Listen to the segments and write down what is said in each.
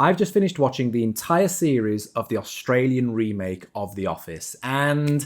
I've just finished watching the entire series of the Australian remake of The Office, and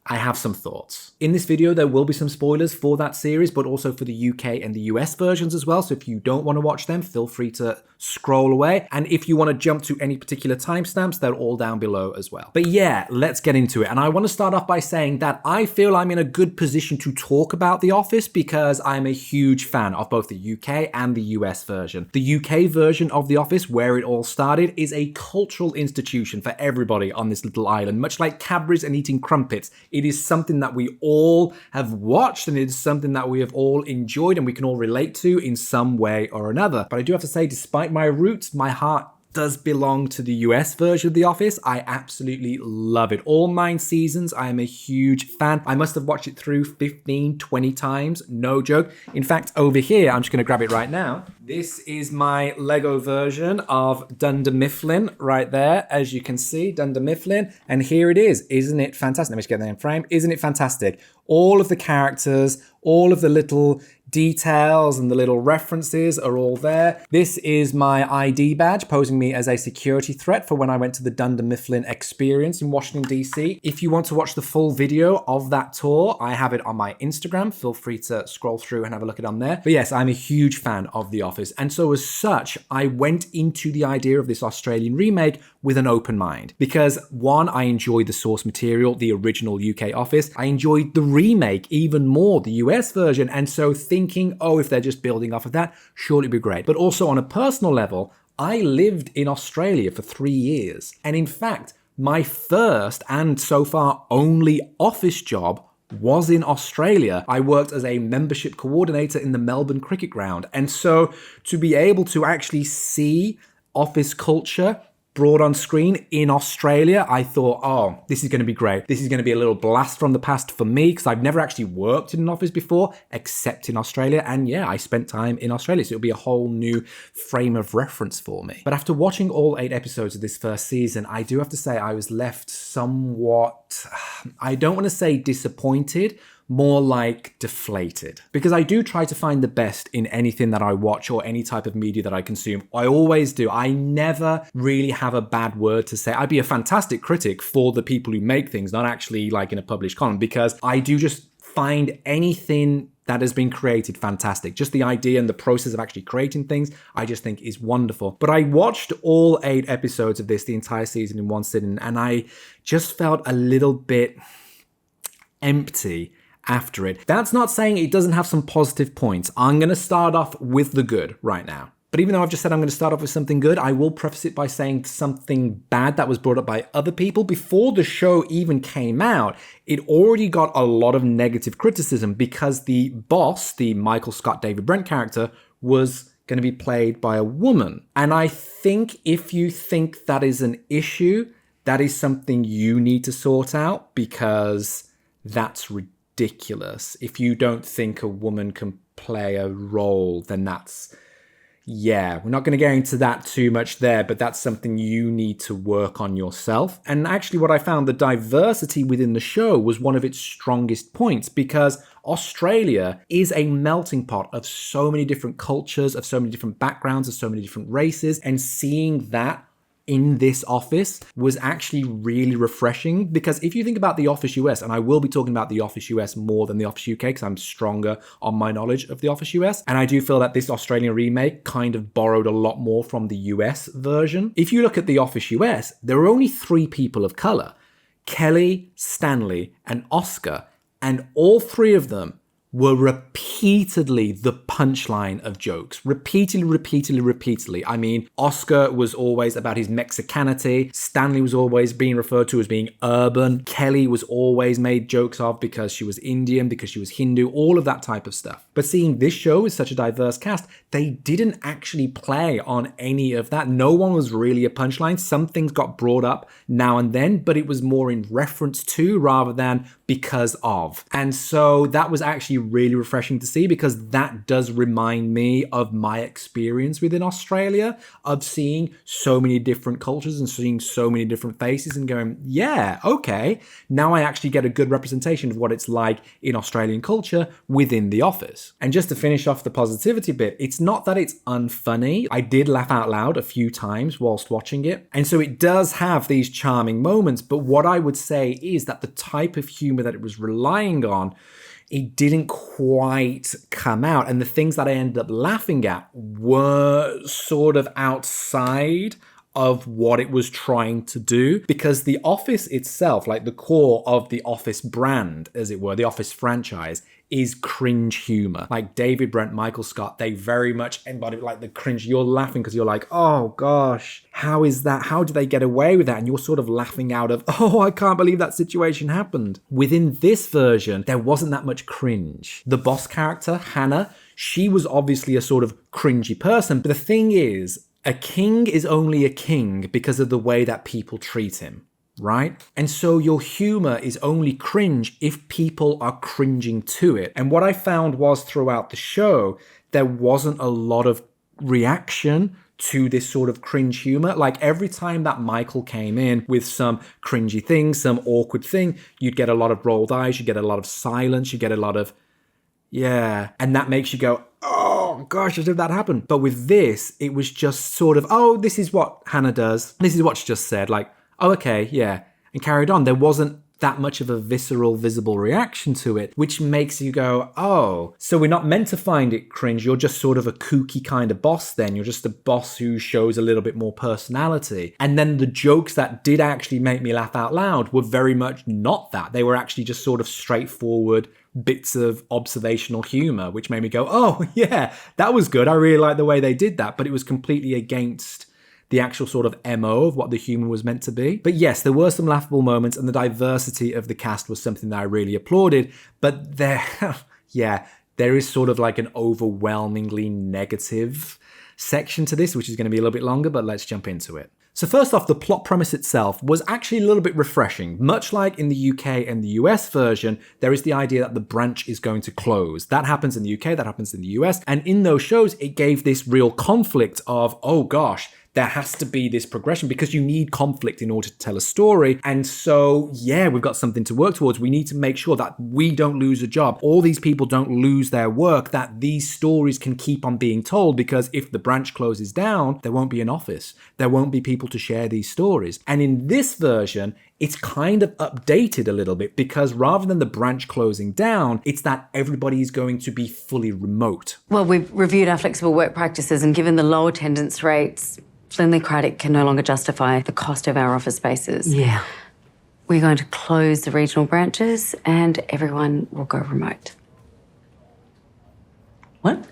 I have some thoughts. In this video, there will be some spoilers for that series, but also for the UK and the US versions as well. So if you don't want to watch them, feel free to scroll away. And if you want to jump to any particular timestamps, they're all down below as well. But yeah, let's get into it. And I want to start off by saying that I feel I'm in a good position to talk about The Office because I'm a huge fan of both the UK and the US version. The UK version of The Office, where it all started, is a cultural institution for everybody on this little island, much like Cadbury's and eating crumpets. It is something that we all have watched, and it is something that we have all enjoyed and we can all relate to in some way or another. But I do have to say, despite my roots, my heart does belong to the US version of The Office. I absolutely love it. All 9 seasons, I am a huge fan. I must have watched it through 15, 20 times, no joke. In fact, over here, I'm just gonna grab it right now. This is my Lego version of Dunder Mifflin right there. As you can see, Dunder Mifflin. And here it is. Isn't it fantastic? Let me just get that in frame. Isn't it fantastic? All of the characters, all of the little details and the little references are all there. This is my ID badge posing me as a security threat for when I went to the Dunder Mifflin experience in Washington, DC. If you want to watch the full video of that tour, I have it on my Instagram. Feel free to scroll through and have a look at it on there. But yes, I'm a huge fan of The Office. And so as such, I went into the idea of this Australian remake with an open mind. Because one, I enjoyed the source material, the original UK Office. I enjoyed the remake even more, the US version. And so thinking, oh, if they're just building off of that, surely it'd be great. But also on a personal level, I lived in Australia for 3 years. And in fact, my first and so far only office job was in Australia. I worked as a membership coordinator in the Melbourne Cricket Ground. And so to be able to actually see office culture brought on screen in Australia, I thought, oh, this is going to be great. This is going to be a little blast from the past for me because I've never actually worked in an office before, except in Australia. And yeah, I spent time in Australia, so it'll be a whole new frame of reference for me. But after watching all 8 episodes of this first season, I do have to say I was left somewhat, I don't want to say disappointed, more like deflated. Because I do try to find the best in anything that I watch or any type of media that I consume. I always do. I never really have a bad word to say. I'd be a fantastic critic for the people who make things, not actually like in a published column, because I do just find anything that has been created fantastic. Just the idea and the process of actually creating things, I just think is wonderful. But I watched all 8 episodes of this, the entire season in one sitting, and I just felt a little bit empty after it. That's not saying it doesn't have some positive points. I'm going to start off with the good right now. But even though I've just said I'm going to start off with something good, I will preface it by saying something bad that was brought up by other people. Before the show even came out, it already got a lot of negative criticism because the boss, the Michael Scott David Brent character, was going to be played by a woman. And I think if you think that is an issue, that is something you need to sort out because that's ridiculous. If you don't think a woman can play a role, then that's, yeah, we're not going to get into that too much there, but that's something you need to work on yourself. And actually what I found, the diversity within the show was one of its strongest points because Australia is a melting pot of so many different cultures, of so many different backgrounds, of so many different races, and seeing that in this office was actually really refreshing because if you think about The Office US, and I will be talking about The Office US more than The Office UK because I'm stronger on my knowledge of The Office US, and I do feel that this Australian remake kind of borrowed a lot more from the US version. If you look at The Office US, there are only 3 people of color, Kelly, Stanley, and Oscar, and all 3 of them were repeatedly the punchline of jokes. Repeatedly. I mean, Oscar was always about his Mexicanity. Stanley was always being referred to as being urban. Kelly was always made jokes of because she was Indian, because she was Hindu, all of that type of stuff. But seeing this show with such a diverse cast, they didn't actually play on any of that. No one was really a punchline. Some things got brought up now and then, but it was more in reference to rather than because of. And so that was actually really refreshing to see, because that does remind me of my experience within Australia of seeing so many different cultures and seeing so many different faces and going, yeah, okay, now I actually get a good representation of what it's like in Australian culture within The Office. And just to finish off the positivity bit, it's not that it's unfunny. I did laugh out loud a few times whilst watching it. And so it does have these charming moments, but what I would say is that the type of humor that it was relying on, it didn't quite come out. And the things that I ended up laughing at were sort of outside of what it was trying to do, because The Office itself, like the core of the Office brand, as it were, the Office franchise, is cringe humor. Like David Brent, Michael Scott, they very much embody like the cringe. You're laughing because you're like, oh gosh, how is that? How do they get away with that? And you're sort of laughing out of, oh, I can't believe that situation happened. Within this version, there wasn't that much cringe. The boss character, Hannah, she was obviously a sort of cringy person. But the thing is, a king is only a king because of the way that people treat him, right? And so your humor is only cringe if people are cringing to it. And what I found was throughout the show, there wasn't a lot of reaction to this sort of cringe humor. Like every time that Michael came in with some cringy thing, some awkward thing, you'd get a lot of rolled eyes, you get a lot of silence, you get a lot of, yeah. And that makes you go, oh gosh, as if that happened. But with this, it was just sort of, oh, this is what Hannah does. This is what she just said. Like, oh, okay, yeah. And carried on. There wasn't that much of a visceral, visible reaction to it, which makes you go, oh, so we're not meant to find it cringe. You're just sort of a kooky kind of boss then. You're just a boss who shows a little bit more personality. And then the jokes that did actually make me laugh out loud were very much not that. They were actually just sort of straightforward bits of observational humor, which made me go, oh yeah, that was good. I really like the way they did that, but it was completely against the actual sort of MO of what the humor was meant to be. But yes, there were some laughable moments, and the diversity of the cast was something that I really applauded, but there, yeah, there is sort of like an overwhelmingly negative section to this, which is going to be a little bit longer, but let's jump into it. So first off, the plot premise itself was actually a little bit refreshing. Much like in the UK and the US version, there is the idea that the branch is going to close. That happens in the UK, that happens in the US. And in those shows, it gave this real conflict of, oh gosh, there has to be this progression because you need conflict in order to tell a story. And so, yeah, we've got something to work towards. We need to make sure that we don't lose a job. All these people don't lose their work, that these stories can keep on being told, because if the branch closes down, there won't be an office. There won't be people to share these stories. And in this version, it's kind of updated a little bit, because rather than the branch closing down, it's that everybody is going to be fully remote. Well, we've reviewed our flexible work practices, and given the low attendance rates, Flindley Craddock can no longer justify the cost of our office spaces. Yeah. We're going to close the regional branches and everyone will go remote. What?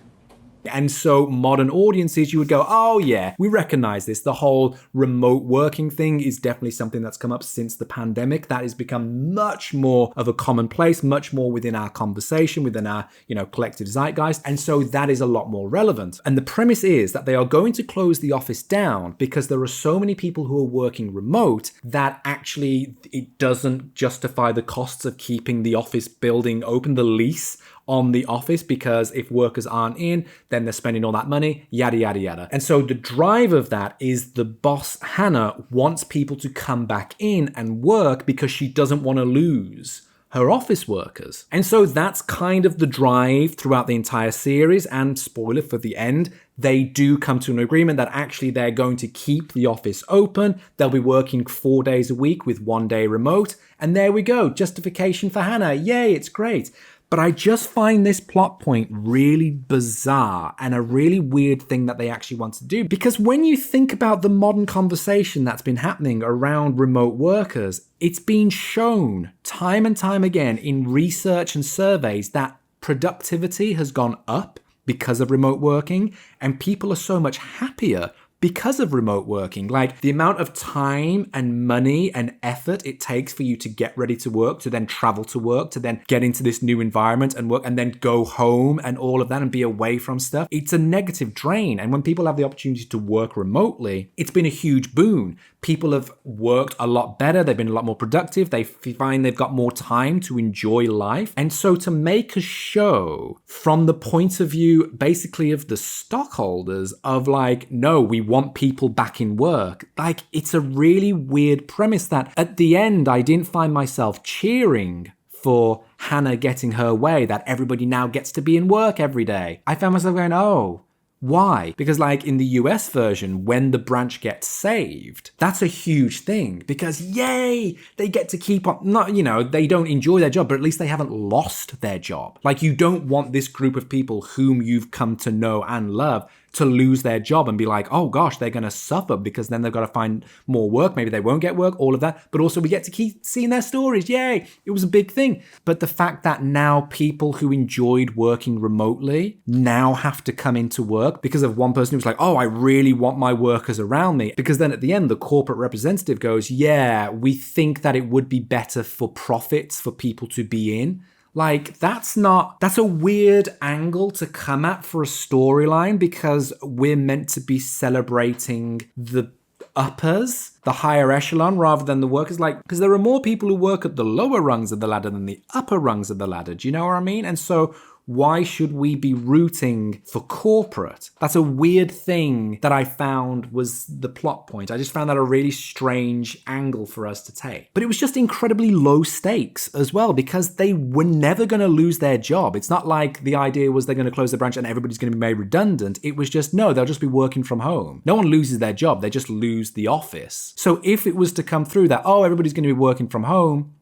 And so modern audiences, you would go, oh yeah, we recognize this. The whole remote working thing is definitely something that's come up since the pandemic. That has become much more of a commonplace, much more within our conversation, within our, collective zeitgeist. And so that is a lot more relevant. And the premise is that they are going to close the office down because there are so many people who are working remote that actually it doesn't justify the costs of keeping the office building open, the lease on the office, because if workers aren't in, then they're spending all that money, yada, yada, yada. And so the drive of that is the boss, Hannah, wants people to come back in and work because she doesn't want to lose her office workers. And so that's kind of the drive throughout the entire series. And spoiler for the end, they do come to an agreement that actually they're going to keep the office open. They'll be working 4 days a week with 1 day remote. And there we go. Justification for Hannah. Yay, it's great. But I just find this plot point really bizarre and a really weird thing that they actually want to do. Because when you think about the modern conversation that's been happening around remote workers, it's been shown time and time again in research and surveys that productivity has gone up because of remote working, and people are so much happier because of remote working. Like the amount of time and money and effort it takes for you to get ready to work, to then travel to work, to then get into this new environment and work, and then go home and all of that and be away from stuff. It's a negative drain. And when people have the opportunity to work remotely, it's been a huge boon. People have worked a lot better. They've been a lot more productive. They find they've got more time to enjoy life. And so to make a show from the point of view basically of the stockholders of like, no, we want people back in work. Like, it's a really weird premise that at the end, I didn't find myself cheering for Hannah getting her way, that everybody now gets to be in work every day. I found myself going, oh, why? Because like in the US version, when the branch gets saved, that's a huge thing because yay, they get to keep on, not, you know, they don't enjoy their job, but at least they haven't lost their job. Like you don't want this group of people whom you've come to know and love to lose their job and be like, oh gosh, they're going to suffer because then they've got to find more work. Maybe they won't get work, all of that. But also we get to keep seeing their stories. Yay. It was a big thing. But the fact that now people who enjoyed working remotely now have to come into work because of one person who's like, oh, I really want my workers around me. Because then at the end, the corporate representative goes, yeah, we think that it would be better for profits for people to be in. Like, that's a weird angle to come at for a storyline because we're meant to be celebrating the uppers, the higher echelon, rather than the workers. Like, because there are more people who work at the lower rungs of the ladder than the upper rungs of the ladder. Do you know what I mean? And so why should we be rooting for corporate? That's a weird thing that I found was the plot point. I just found that a really strange angle for us to take. But it was just incredibly low stakes as well because they were never going to lose their job. It's not like the idea was they're going to close the branch and everybody's going to be made redundant. It was just, no, they'll just be working from home. No one loses their job. They just lose the office. So if it was to come through that, oh, everybody's going to be working from home,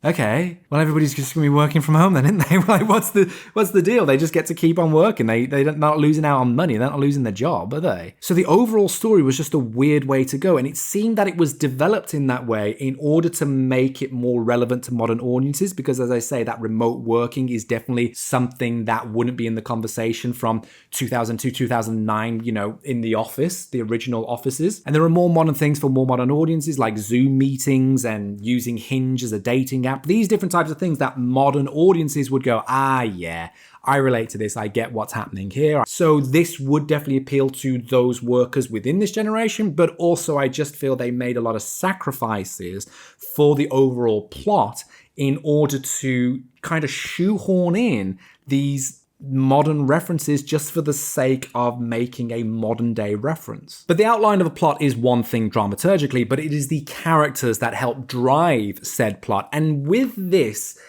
okay, well, everybody's just going to be working from home then, isn't they? Like, what's the deal? They just get to keep on working. They're not losing out on money. They're not losing their job, are they? So the overall story was just a weird way to go. And it seemed that it was developed in that way in order to make it more relevant to modern audiences. Because as I say, that remote working is definitely something that wouldn't be in the conversation from 2002, 2009, you know, in the office, the original offices. And there are more modern things for more modern audiences like Zoom meetings and using Hinge as a dating app. These different types of things that modern audiences would go, ah, yeah, I relate to this. I get what's happening here. So this would definitely appeal to those workers within this generation, but also I just feel they made a lot of sacrifices for the overall plot in order to kind of shoehorn in these modern references just for the sake of making a modern day reference. But the outline of a plot is one thing dramaturgically, but it is the characters that help drive said plot. And with this,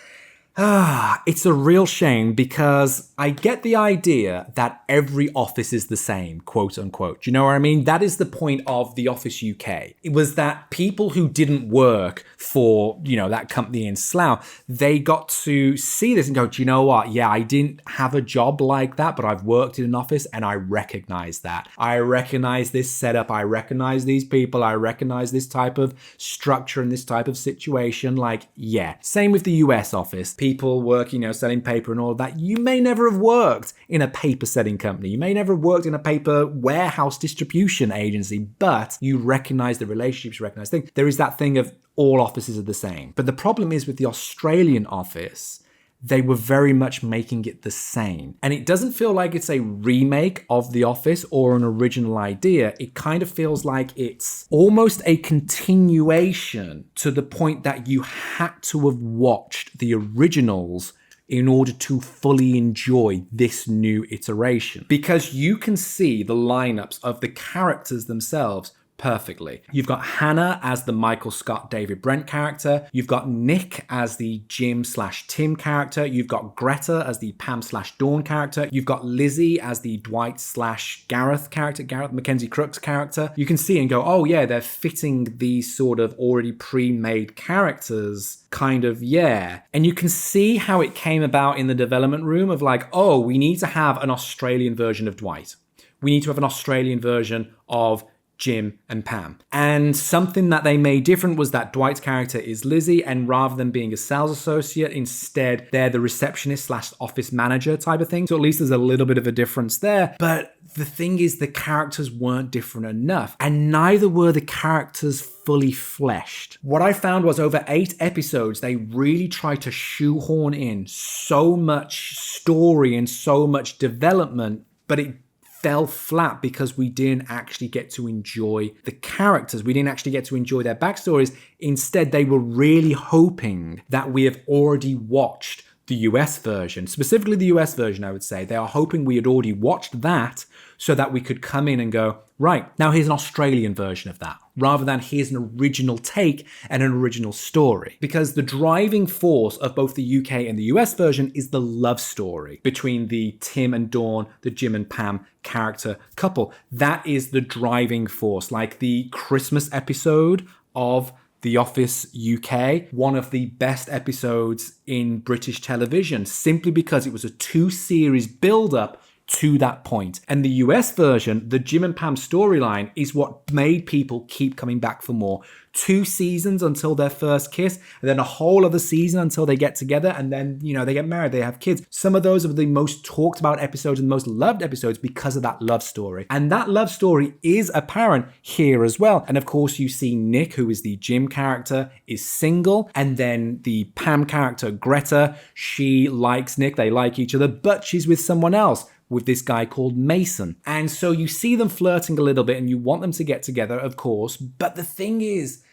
it's a real shame because I get the idea that every office is the same, quote unquote. Do you know what I mean? That is the point of The Office UK. It was that people who didn't work for, you know, that company in Slough, they got to see this and go, do you know what? Yeah, I didn't have a job like that, but I've worked in an office and I recognize that. I recognize this setup. I recognize these people. I recognize this type of structure and this type of situation. Like, yeah. Same with the US office. People work, you know, selling paper and all of that. You may never have worked in a paper setting company. You may never have worked in a paper warehouse distribution agency, but you recognize the relationships, you recognize things. There is that thing of all offices are the same. But the problem is with the Australian office, they were very much making it the same. And it doesn't feel like it's a remake of The Office or an original idea. It kind of feels like it's almost a continuation to the point that you had to have watched the originals in order to fully enjoy this new iteration. Because you can see the lineups of the characters themselves perfectly. You've got Hannah as the Michael Scott David Brent character. You've got Nick as the Jim/Tim character. You've got Greta as the Pam/Dawn character. You've got Lizzie as the Dwight/Gareth character, Gareth Mackenzie Crooks character. You can see and go, oh yeah, they're fitting these sort of already pre-made characters kind of, yeah. And you can see how it came about in the development room of like, oh, we need to have an Australian version of Dwight. We need to have an Australian version of Jim and Pam. And something that they made different was that Dwight's character is Lizzie, and rather than being a sales associate, instead they're the receptionist/office manager type of thing. So at least there's a little bit of a difference there. But the thing is, the characters weren't different enough, and neither were the characters fully fleshed. What I found was over 8 episodes, they really tried to shoehorn in so much story and so much development, but it fell flat because we didn't actually get to enjoy the characters. We didn't actually get to enjoy their backstories. Instead, they were really hoping that we have already watched the US version, specifically the US version, I would say. They are hoping we had already watched that so that we could come in and go, right, now here's an Australian version of that, rather than here's an original take and an original story. Because the driving force of both the UK and the US version is the love story between the Tim and Dawn, the Jim and Pam character couple. That is the driving force. Like the Christmas episode of The Office UK, one of the best episodes in British television, simply because it was a 2-series build-up to that point. And the US version, the Jim and Pam storyline, is what made people keep coming back for more. 2 seasons until their first kiss, and then a whole other season until they get together, and then, you know, they get married, they have kids. Some of those are the most talked about episodes and the most loved episodes because of that love story. And that love story is apparent here as well. And of course, you see Nick, who is the Jim character, is single, and then the Pam character, Greta, she likes Nick, they like each other, but she's with someone else, with this guy called Mason. And so you see them flirting a little bit and you want them to get together, of course, but the thing is,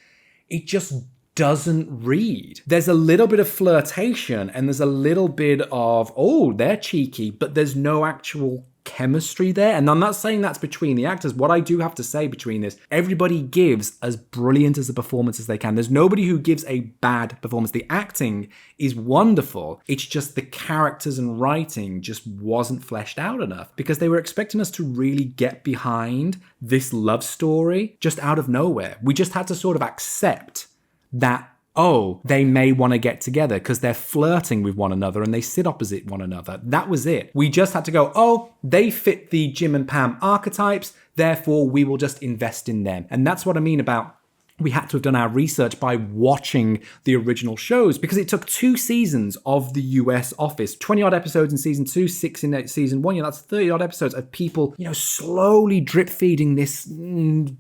it just doesn't read. There's a little bit of flirtation and there's a little bit of, oh, they're cheeky, but there's no actual chemistry there. And I'm not saying that's between the actors. What I do have to say between this, everybody gives as brilliant as a performance as they can. There's nobody who gives a bad performance. The acting is wonderful. It's just the characters and writing just wasn't fleshed out enough because they were expecting us to really get behind this love story just out of nowhere. We just had to sort of accept that, oh, they may want to get together because they're flirting with one another and they sit opposite one another. That was it. We just had to go, oh, they fit the Jim and Pam archetypes, therefore we will just invest in them. And that's what I mean about we had to have done our research by watching the original shows, because it took 2 seasons of the US Office, 20 odd episodes in season 2, 6 in season 1. That's 30 odd episodes of people, slowly drip feeding this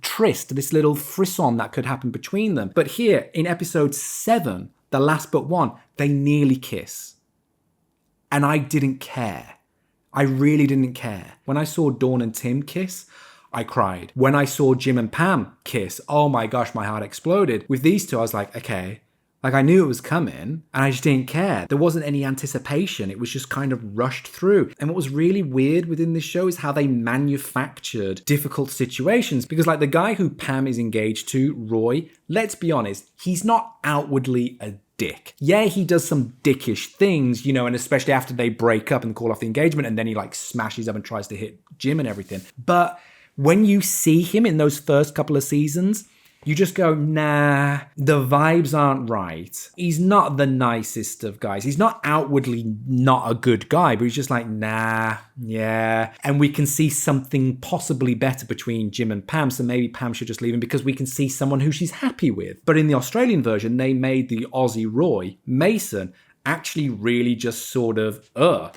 tryst, this little frisson that could happen between them. But here in episode 7, the last but one, they nearly kiss. And I didn't care. I really didn't care. When I saw Dawn and Tim kiss, I cried. When I saw Jim and Pam kiss, oh my gosh, my heart exploded. With these two, I was like, okay. Like, I knew it was coming and I just didn't care. There wasn't any anticipation. It was just kind of rushed through. And what was really weird within this show is how they manufactured difficult situations. Because like the guy who Pam is engaged to, Roy, let's be honest, he's not outwardly a dick. Yeah, he does some dickish things, and especially after they break up and call off the engagement, and then he like smashes up and tries to hit Jim and everything. But when you see him in those first couple of seasons, you just go, nah, the vibes aren't right. He's not the nicest of guys. He's not outwardly not a good guy, but he's just like, nah, yeah. And we can see something possibly better between Jim and Pam, so maybe Pam should just leave him because we can see someone who she's happy with. But in the Australian version, they made the Aussie Roy, Mason, actually really just sort of,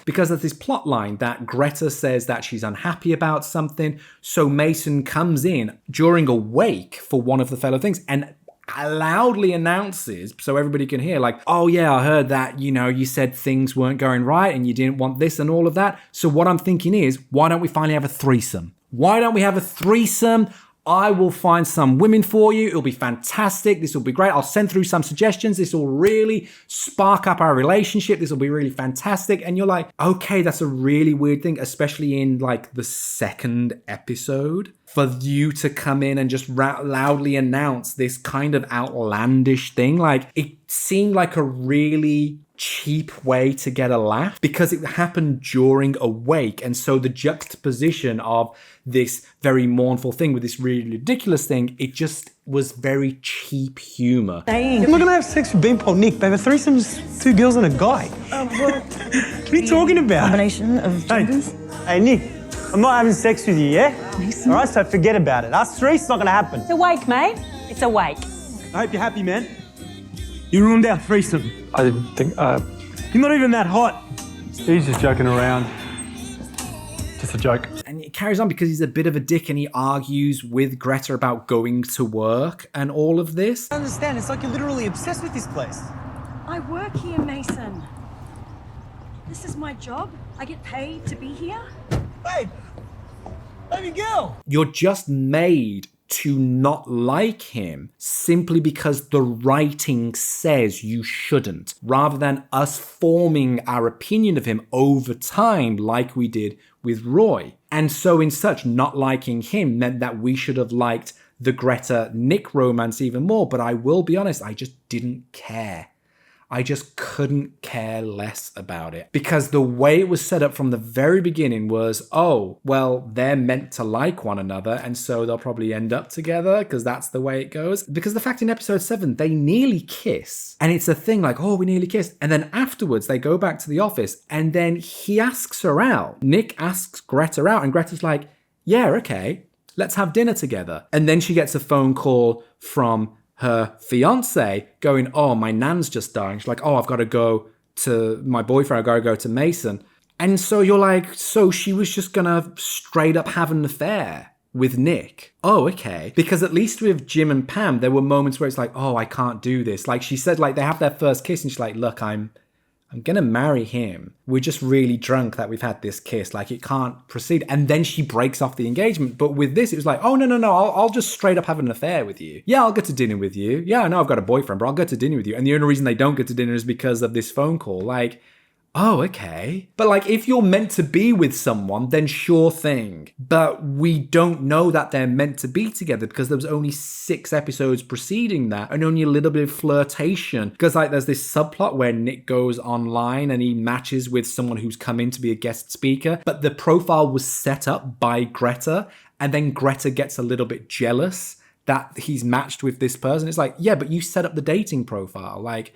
because there's this plot line that Greta says that she's unhappy about something. So Mason comes in during a wake for one of the fellow things and loudly announces so everybody can hear, like, oh yeah, I heard that, you said things weren't going right and you didn't want this and all of that. So what I'm thinking is, why don't we finally have a threesome? Why don't we have a threesome? I will find some women for you. It'll be fantastic. This will be great. I'll send through some suggestions. This will really spark up our relationship. This will be really fantastic. And you're like, okay, that's a really weird thing, especially in like the second episode, for you to come in and just loudly announce this kind of outlandish thing. Like, it seemed like a really cheap way to get a laugh because it happened during a wake. And so the juxtaposition of this very mournful thing with this really ridiculous thing, it just was very cheap humor. I'm not gonna have sex with Beanpole Nick, babe. A threesome's 2 girls and a guy. What are you talking about? Combination of genders. Hey, Nick, I'm not having sex with you, yeah? All right, so forget about it. Us three, it's not gonna happen. It's a wake, mate. It's a wake. I hope you're happy, man. You ruined our threesome. I didn't think, You're not even that hot. he's just joking around. Just a joke. And it carries on because he's a bit of a dick and he argues with Greta about going to work and all of this. I understand. It's like you're literally obsessed with this place. I work here, Mason. This is my job. I get paid to be here. Babe! Baby girl! You're just made to not like him simply because the writing says you shouldn't, rather than us forming our opinion of him over time like we did with Roy. And so in such, not liking him meant that we should have liked the Greta Nick romance even more, but I will be honest, I just didn't care. I just couldn't care less about it because the way it was set up from the very beginning was, oh, well, they're meant to like one another and so they'll probably end up together because that's the way it goes. Because the fact in episode 7, they nearly kiss and it's a thing like, oh, we nearly kissed. And then afterwards they go back to the office and then he asks her out. Nick asks Greta out and Greta's like, yeah, okay, let's have dinner together. And then she gets a phone call from her fiance going, oh, my nan's just dying. She's like, oh, I've got to go to my boyfriend. I've got to go to Mason. And so you're like, so she was just going to straight up have an affair with Nick. Oh, okay. Because at least with Jim and Pam, there were moments where it's like, oh, I can't do this. Like she said, like they have their first kiss and she's like, look, I'm going to marry him. We're just really drunk that we've had this kiss. Like it can't proceed. And then she breaks off the engagement. But with this, it was like, oh, no. I'll just straight up have an affair with you. Yeah, I'll go to dinner with you. Yeah, I know I've got a boyfriend, but I'll go to dinner with you. And the only reason they don't go to dinner is because of this phone call. Like, oh, okay. But like, if you're meant to be with someone, then sure thing. But we don't know that they're meant to be together because there was only 6 episodes preceding that and only a little bit of flirtation. Because like, there's this subplot where Nick goes online and he matches with someone who's come in to be a guest speaker. But the profile was set up by Greta. And then Greta gets a little bit jealous that he's matched with this person. It's like, yeah, but you set up the dating profile. Like,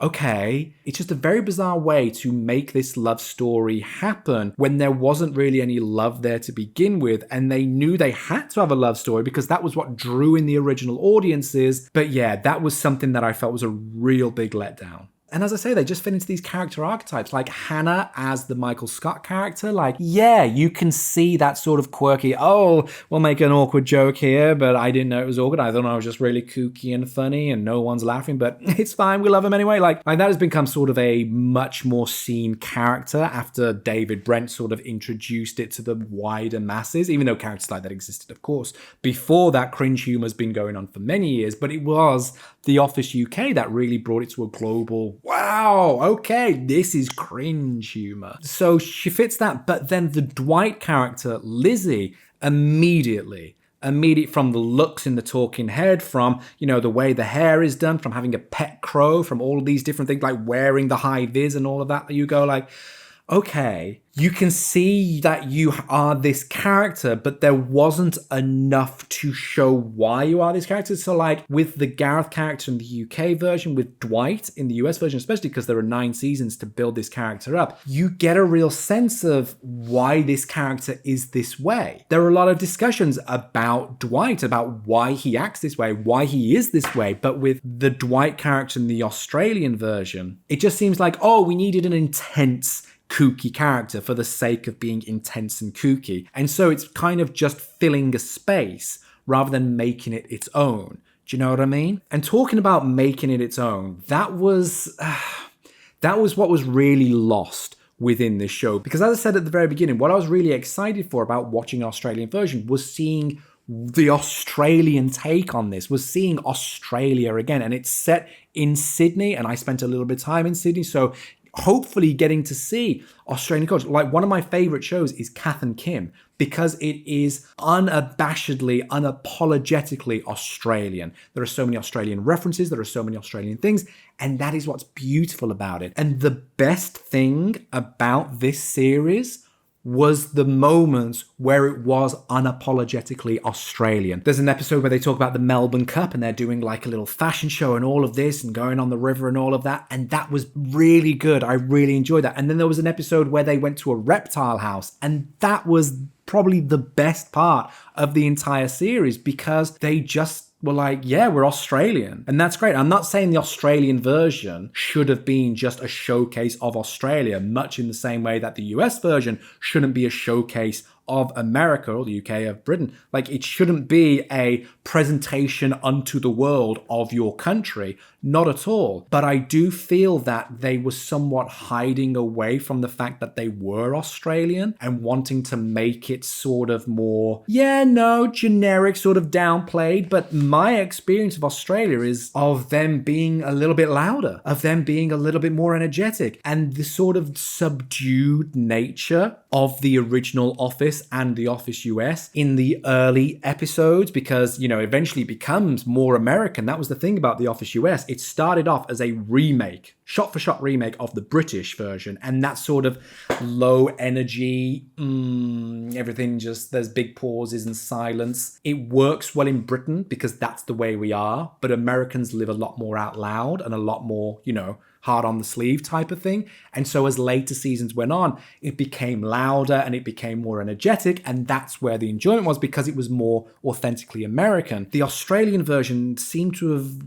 okay, it's just a very bizarre way to make this love story happen when there wasn't really any love there to begin with, and they knew they had to have a love story because that was what drew in the original audiences. But yeah, that was something that I felt was a real big letdown. And as I say, they just fit into these character archetypes, like Hannah as the Michael Scott character. Like, yeah, you can see that sort of quirky, oh, we'll make an awkward joke here, but I didn't know it was awkward. I thought I was just really kooky and funny and no one's laughing, but it's fine. We love him anyway. Like that has become sort of a much more seen character after David Brent sort of introduced it to the wider masses, even though characters like that existed, of course. Before that, cringe humor has been going on for many years, but it was The Office UK that really brought it to a global, wow, okay, this is cringe humor. So she fits that, but then the Dwight character, Lizzie, immediately from the looks in the talking head, from, you know, the way the hair is done, from having a pet crow, from all of these different things, like wearing the high vis and all of that, you go like, okay, you can see that you are this character, but there wasn't enough to show why you are this character. So like with the Gareth character in the UK version, with Dwight in the US version, especially because there are 9 seasons to build this character up, you get a real sense of why this character is this way. There are a lot of discussions about Dwight, about why he acts this way, why he is this way. But with the Dwight character in the Australian version, it just seems like, oh, we needed an intense kooky character for the sake of being intense and kooky. And so it's kind of just filling a space rather than making it its own. Do you know what I mean? And talking about making it its own, that was what was really lost within this show. Because as I said at the very beginning, what I was really excited for about watching an Australian version was seeing the Australian take on this, was seeing Australia again. And it's set in Sydney, and I spent a little bit of time in Sydney, so hopefully getting to see Australian culture. Like one of my favorite shows is Kath and Kim because it is unabashedly, unapologetically Australian. There are so many Australian references, there are so many Australian things, and that is what's beautiful about it. And the best thing about this series was the moments where it was unapologetically Australian. There's an episode where they talk about the Melbourne Cup and they're doing like a little fashion show and all of this and going on the river and all of that. And that was really good. I really enjoyed that. And then there was an episode where they went to a reptile house, and that was probably the best part of the entire series because they just were like, yeah, we're Australian. And that's great. I'm not saying the Australian version should have been just a showcase of Australia, much in the same way that the US version shouldn't be a showcase of America or the UK of Britain. Like, it shouldn't be a presentation unto the world of your country. Not at all. But I do feel that they were somewhat hiding away from the fact that they were Australian and wanting to make it sort of more, generic, sort of downplayed. But my experience of Australia is of them being a little bit louder, of them being a little bit more energetic, and the sort of subdued nature of the original Office and The Office US in the early episodes, because, eventually it becomes more American. That was the thing about The Office US. It started off as a remake, shot-for-shot remake of the British version, and that sort of low energy, everything just, there's big pauses and silence. It works well in Britain because that's the way we are, but Americans live a lot more out loud and a lot more, hard on the sleeve type of thing. And so as later seasons went on, it became louder and it became more energetic, and that's where the enjoyment was, because it was more authentically American. The Australian version seemed to have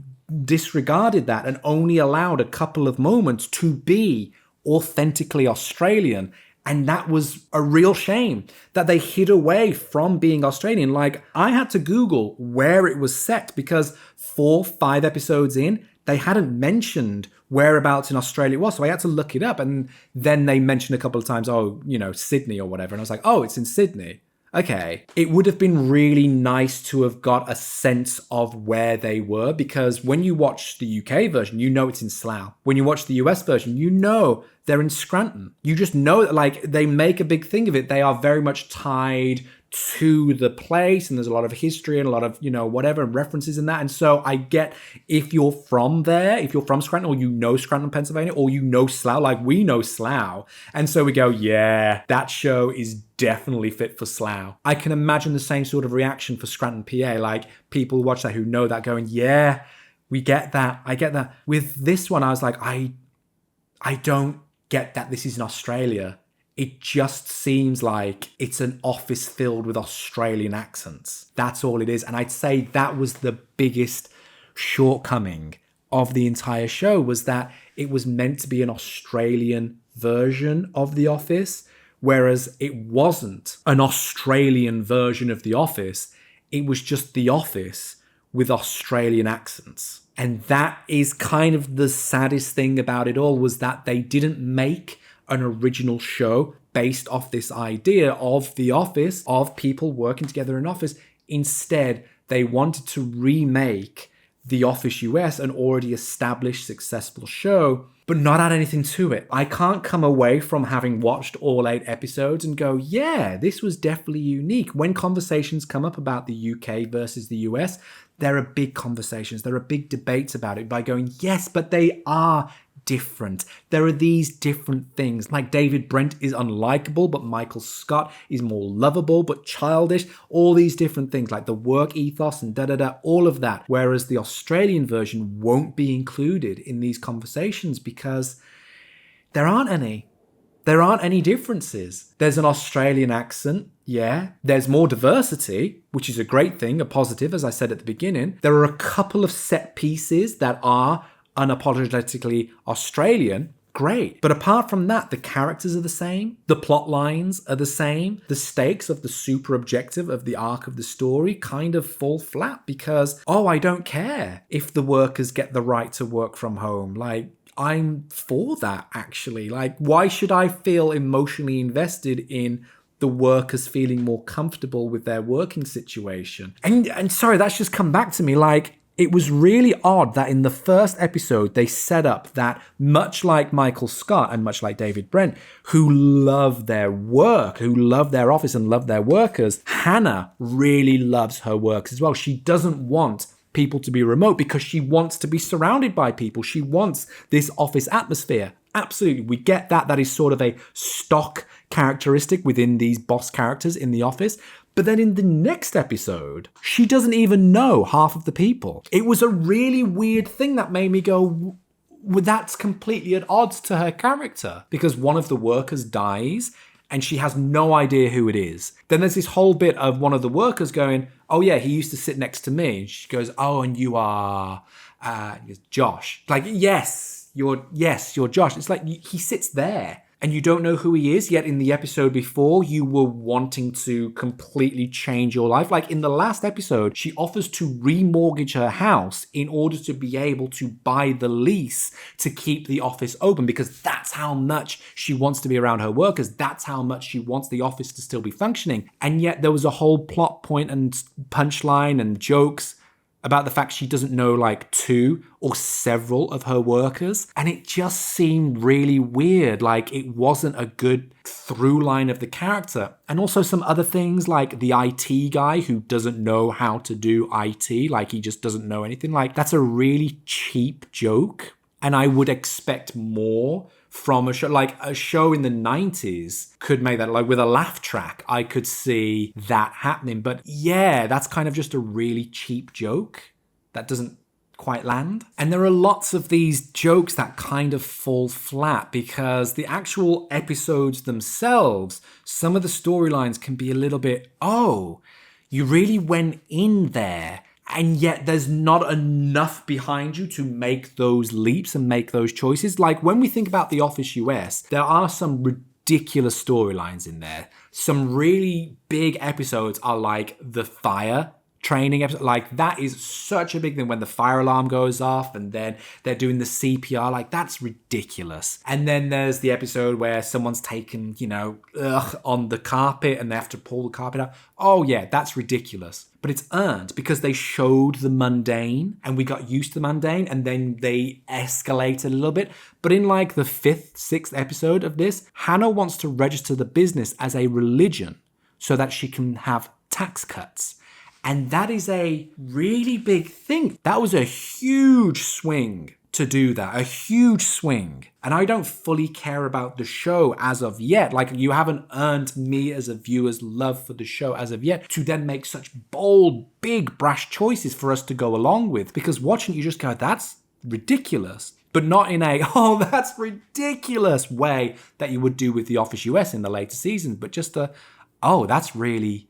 disregarded that and only allowed a couple of moments to be authentically Australian. And that was a real shame that they hid away from being Australian. Like, I had to Google where it was set because 4-5 episodes in, they hadn't mentioned whereabouts in Australia it was. So I had to look it up. And then they mentioned a couple of times, Sydney or whatever. And I was like, oh, it's in Sydney. Okay. It would have been really nice to have got a sense of where they were, because when you watch the UK version, it's in Slough. When you watch the US version, they're in Scranton. You just know that, like, they make a big thing of it. They are very much tied to the place, and there's a lot of history and a lot of, whatever, references in that. And so I get, if you're from there, if you're from Scranton, or Scranton, Pennsylvania, or Slough, like we know Slough. And so we go, yeah, that show is definitely fit for Slough. I can imagine the same sort of reaction for Scranton, PA. Like, people watch that who know that going, yeah, we get that. I get that. With this one, I was like, I don't get that this is in Australia. It just seems like it's an office filled with Australian accents. That's all it is. And I'd say that was the biggest shortcoming of the entire show, was that it was meant to be an Australian version of The Office, whereas it wasn't an Australian version of The Office. It was just The Office with Australian accents. And that is kind of the saddest thing about it all, was that they didn't make an original show based off this idea of The Office, of people working together in an office. Instead, they wanted to remake The Office US, an already established successful show, but not add anything to it. I can't come away from having watched all 8 episodes and go, yeah, this was definitely unique. When conversations come up about the UK versus the US, there are big conversations, there are big debates about it, by going, yes, but they are different. There are these different things. Like, David Brent is unlikable, but Michael Scott is more lovable, but childish. All these different things, like the work ethos and all of that. Whereas the Australian version won't be included in these conversations because there aren't any. There aren't any differences. There's an Australian accent. Yeah, there's more diversity, which is a great thing, a positive, as I said at the beginning. There are a couple of set pieces that are unapologetically Australian. Great. But apart from that, the characters are the same. The plot lines are the same. The stakes of the super objective of the arc of the story kind of fall flat because, I don't care if the workers get the right to work from home. Like, I'm for that, actually. Like, why should I feel emotionally invested in the workers feeling more comfortable with their working situation? And sorry, that's just come back to me. Like, it was really odd that in the first episode, they set up that, much like Michael Scott and much like David Brent, who love their work, who love their office and love their workers, Hannah really loves her work as well. She doesn't want people to be remote because she wants to be surrounded by people. She wants this office atmosphere. Absolutely. We get that. That is sort of a stock characteristic within these boss characters in The Office. But then in the next episode, she doesn't even know half of the people. It was a really weird thing that made me go, well, that's completely at odds to her character, because one of the workers dies and she has no idea who it is. Then there's this whole bit of one of the workers going, oh yeah, he used to sit next to me. And she goes, oh, and you are Josh. Like, yes, you're Josh. It's like, he sits there. and you don't know who he is, yet in the episode before, you were wanting to completely change your life. Like in the last episode, she offers to remortgage her house in order to be able to buy the lease to keep the office open, because that's how much she wants to be around her workers. That's how much she wants the office to still be functioning. And yet there was a whole plot point and punchline and jokes about the fact she doesn't know like two or several of her workers. And it just seemed really weird. Like it wasn't a good through line of the character. And also some other things like the IT guy who doesn't know how to do IT, like he just doesn't know anything. Like that's a really cheap joke. And I would expect more from a show. Like a show in the 90s could make that, like with a laugh track, I could see that happening. But yeah, that's kind of just a really cheap joke that doesn't quite land. And there are lots of these jokes that kind of fall flat because the actual episodes themselves, some of the storylines can be a little bit, oh, you really went in there. And yet there's not enough behind you to make those leaps and make those choices. Like when we think about The Office US, there are some ridiculous storylines in there. Some really big episodes are like the fire training episode. Like that is such a big thing when the fire alarm goes off and then they're doing the CPR. Like that's ridiculous. And then there's the episode where someone's taken, on the carpet and they have to pull the carpet out. Oh yeah, that's ridiculous. But it's earned because they showed the mundane and we got used to the mundane and then they escalate a little bit. But in like the 5th, 6th episode of this, Hannah wants to register the business as a religion so that she can have tax cuts. And that is a really big thing. That was a huge swing to do that, a huge swing. And I don't fully care about the show as of yet. Like you haven't earned me as a viewer's love for the show as of yet to then make such bold, big, brash choices for us to go along with. Because watching it, you just go, that's ridiculous. But not in a, oh, that's ridiculous way that you would do with The Office US in the later seasons. But just a, oh, that's really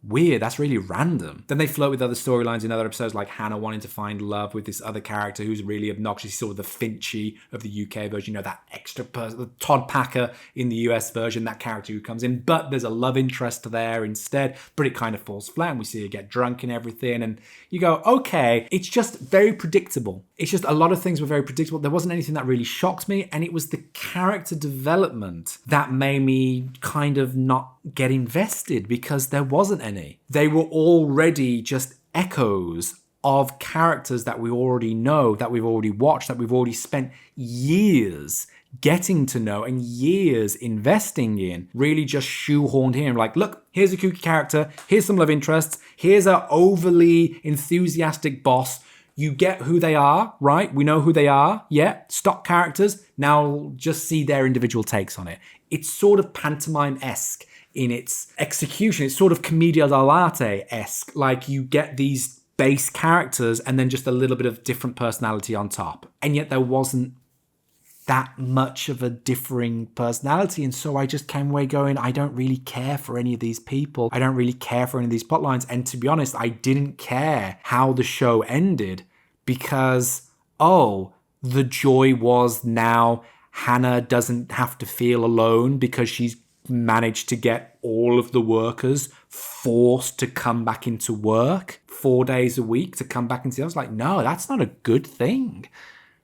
weird, that's really random. Then they float with other storylines in other episodes, like Hannah wanting to find love with this other character who's really obnoxious, sort of the Finchy of the UK version, that extra person, the Todd Packer in the US version, that character who comes in, but there's a love interest there instead, but it kind of falls flat and we see her get drunk and everything, and you go, okay, it's just very predictable. It's just a lot of things were very predictable. There wasn't anything that really shocked me, and it was the character development that made me kind of not get invested because there wasn't any. They were already just echoes of characters that we already know, that we've already watched, that we've already spent years getting to know and years investing in, really just shoehorned in. Like, look, here's a kooky character, here's some love interests, here's an overly enthusiastic boss. You get who they are, right? We know who they are. Yeah, stock characters. Now just see their individual takes on it. It's sort of pantomime-esque in its execution. It's sort of commedia dell'arte-esque. Like you get these base characters and then just a little bit of different personality on top. And yet there wasn't that much of a differing personality. And so I just came away going, I don't really care for any of these people. I don't really care for any of these plotlines. And to be honest, I didn't care how the show ended because, the joy was now Hannah doesn't have to feel alone because she's managed to get all of the workers forced to come back into work 4 days a week to come back into the office. Like, no, that's not a good thing.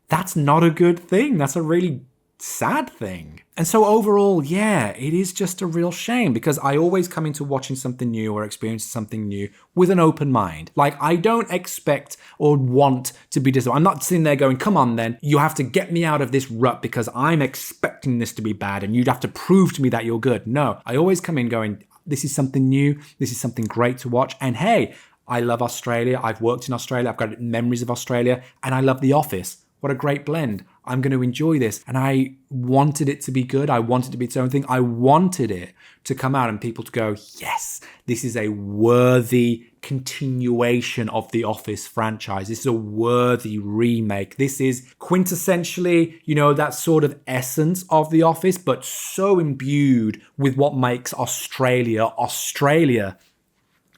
That's not a good thing. That's a really sad thing. And so overall, yeah, it is just a real shame because I always come into watching something new or experiencing something new with an open mind. Like, I don't expect or want to be disappointed. I'm not sitting there going, come on then, you have to get me out of this rut because I'm expecting this to be bad and you'd have to prove to me that you're good. No, I always come in going, this is something new. This is something great to watch. And hey, I love Australia. I've worked in Australia. I've got memories of Australia and I love The Office. What a great blend. I'm going to enjoy this. And I wanted it to be good. I wanted it to be its own thing. I wanted it to come out and people to go, yes, this is a worthy continuation of the Office franchise. This is a worthy remake. This is quintessentially, that sort of essence of The Office, but so imbued with what makes Australia,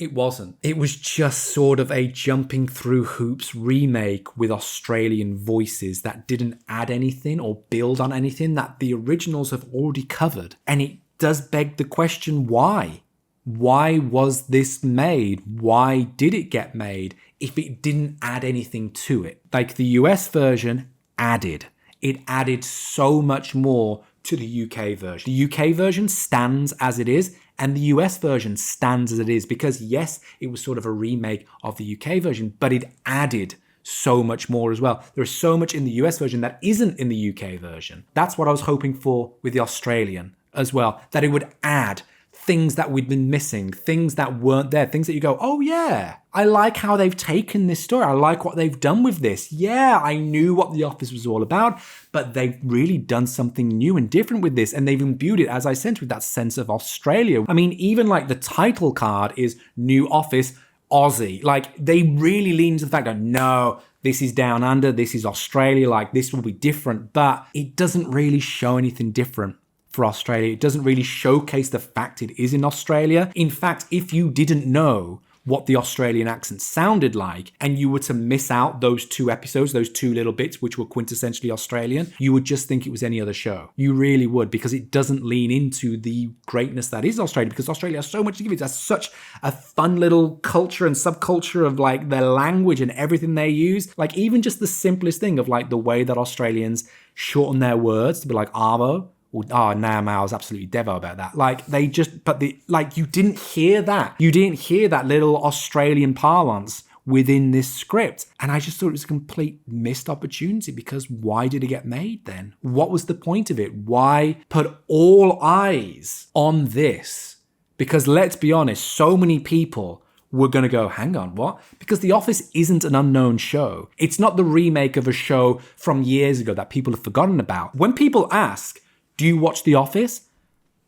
It wasn't. It was just sort of a jumping through hoops remake with Australian voices that didn't add anything or build on anything that the originals have already covered. And it does beg the question, why? Why was this made? Why did it get made if it didn't add anything to it? Like the US version added. It added so much more to the UK version. The UK version stands as it is, and the US version stands as it is because, yes, it was sort of a remake of the UK version, but it added so much more as well. There is so much in the US version that isn't in the UK version. That's what I was hoping for with the Australian as well, that it would add things that we'd been missing, things that weren't there, things that you go, oh yeah, I like how they've taken this story. I like what they've done with this. Yeah, I knew what The Office was all about, but they've really done something new and different with this. And they've imbued it, as I said, with that sense of Australia. I mean, even like the title card is New Office Aussie. Like they really lean into the fact that no, this is down under, this is Australia, like this will be different, but it doesn't really show anything different for Australia. It doesn't really showcase the fact it is in Australia. In fact, if you didn't know what the Australian accent sounded like and you were to miss out those 2 episodes, those 2 little bits which were quintessentially Australian, you would just think it was any other show. You really would, because it doesn't lean into the greatness that is Australia, because Australia has so much to give. It has such a fun little culture and subculture of like their language and everything they use. Like even just the simplest thing of like the way that Australians shorten their words to be like arvo. Oh, nah, I was absolutely devo about that. Like they just, but the like you didn't hear that. You didn't hear that little Australian parlance within this script. And I just thought it was a complete missed opportunity, because why did it get made then? What was the point of it? Why put all eyes on this? Because let's be honest, so many people were going to go, hang on, what? Because The Office isn't an unknown show. It's not the remake of a show from years ago that people have forgotten about. When people ask, do you watch The Office?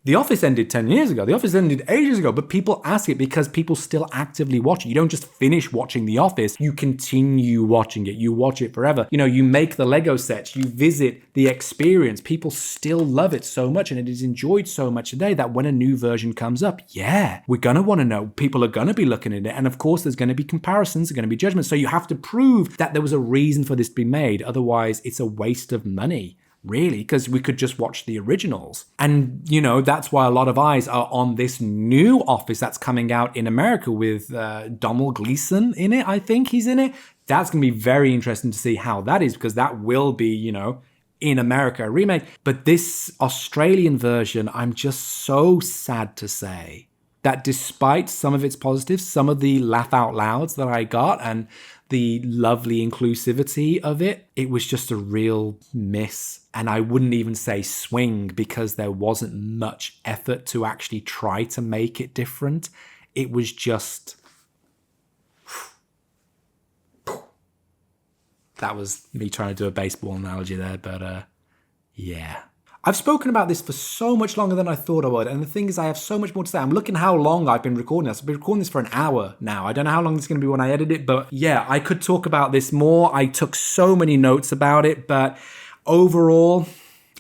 The Office ended 10 years ago. The Office ended ages ago, but people ask it because people still actively watch it. You don't just finish watching The Office, you continue watching it. You watch it forever. You know, you make the Lego sets, you visit the experience. People still love it so much, and it is enjoyed so much today that when a new version comes up, yeah, we're going to want to know. People are going to be looking at it. And of course, there's going to be comparisons, there's going to be judgments. So you have to prove that there was a reason for this to be made. Otherwise, it's a waste of money. Really, because we could just watch the originals. And, you know, that's why a lot of eyes are on this new Office that's coming out in America with Domhnall Gleeson in it. I think he's in it. That's going to be very interesting to see how that is, because that will be, you know, in America a remake. But this Australian version, I'm just so sad to say that despite some of its positives, some of the laugh out louds that I got and the lovely inclusivity of it, it was just a real miss. And I wouldn't even say swing, because there wasn't much effort to actually try to make it different. It was just... That was me trying to do a baseball analogy there, but yeah. I've spoken about this for so much longer than I thought I would, and the thing is, I have so much more to say. I'm looking how long I've been recording this. I've been recording this for an hour now. I don't know how long this is going to be when I edit it, but yeah, I could talk about this more. I took so many notes about it, but overall,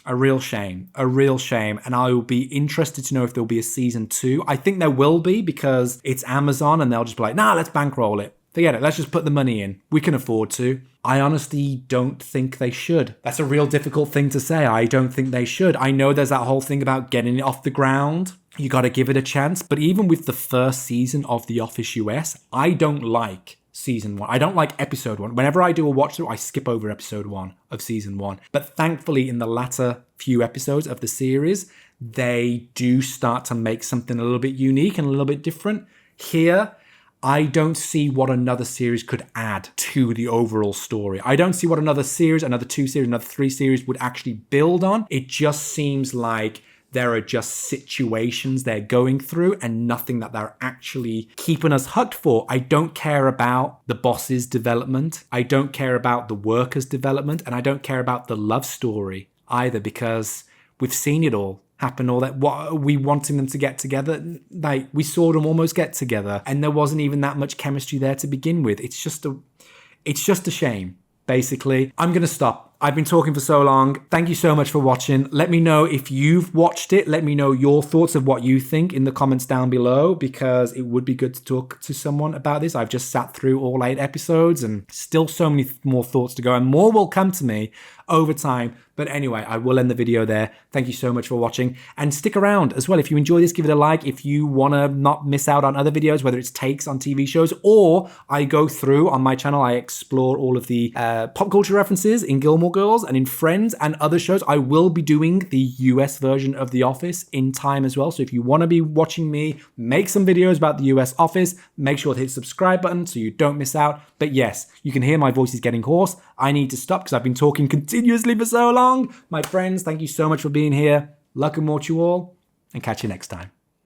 a real shame, and I will be interested to know if there'll be a season 2. I think there will be, because it's Amazon, and they'll just be like, nah, let's bankroll it. Forget it. Let's just put the money in. We can afford to. I honestly don't think they should. That's a real difficult thing to say. I don't think they should. I know there's that whole thing about getting it off the ground. You got to give it a chance. But even with the first season of The Office US, I don't like season 1. I don't like episode 1. Whenever I do a watch through, I skip over episode 1 of season 1. But thankfully, in the latter few episodes of the series, they do start to make something a little bit unique and a little bit different. Here, I don't see what another series could add to the overall story. I don't see what another series, another 2 series, another 3 series would actually build on. It just seems like there are just situations they're going through and nothing that they're actually keeping us hooked for. I don't care about the boss's development. I don't care about the workers' development. And I don't care about the love story either, because we've seen it all happen. All that, what we wanting them to get together, like we saw them almost get together, and there wasn't even that much chemistry there to begin with. It's just a shame. Basically, I'm gonna stop I've been talking for so long. Thank you so much for watching. Let me know if you've watched it. Let me know your thoughts of what you think in the comments down below, because it would be good to talk to someone about this. I've just sat through all 8 episodes and still so many more thoughts to go, and more will come to me over time. But anyway, I will end the video there. Thank you so much for watching, and stick around as well. If you enjoy this, give it a like. If you want to not miss out on other videos, whether it's takes on TV shows, or I go through on my channel, I explore all of the pop culture references in Gilmore Girls and in Friends and other shows. I will be doing the US version of The Office in time as well. So if you want to be watching me make some videos about the US Office, make sure to hit the subscribe button so you don't miss out. But yes, you can hear my voice is getting hoarse. I need to stop because I've been talking continuously for so long. My friends, thank you so much for being here. Luck and more to you all, and catch you next time.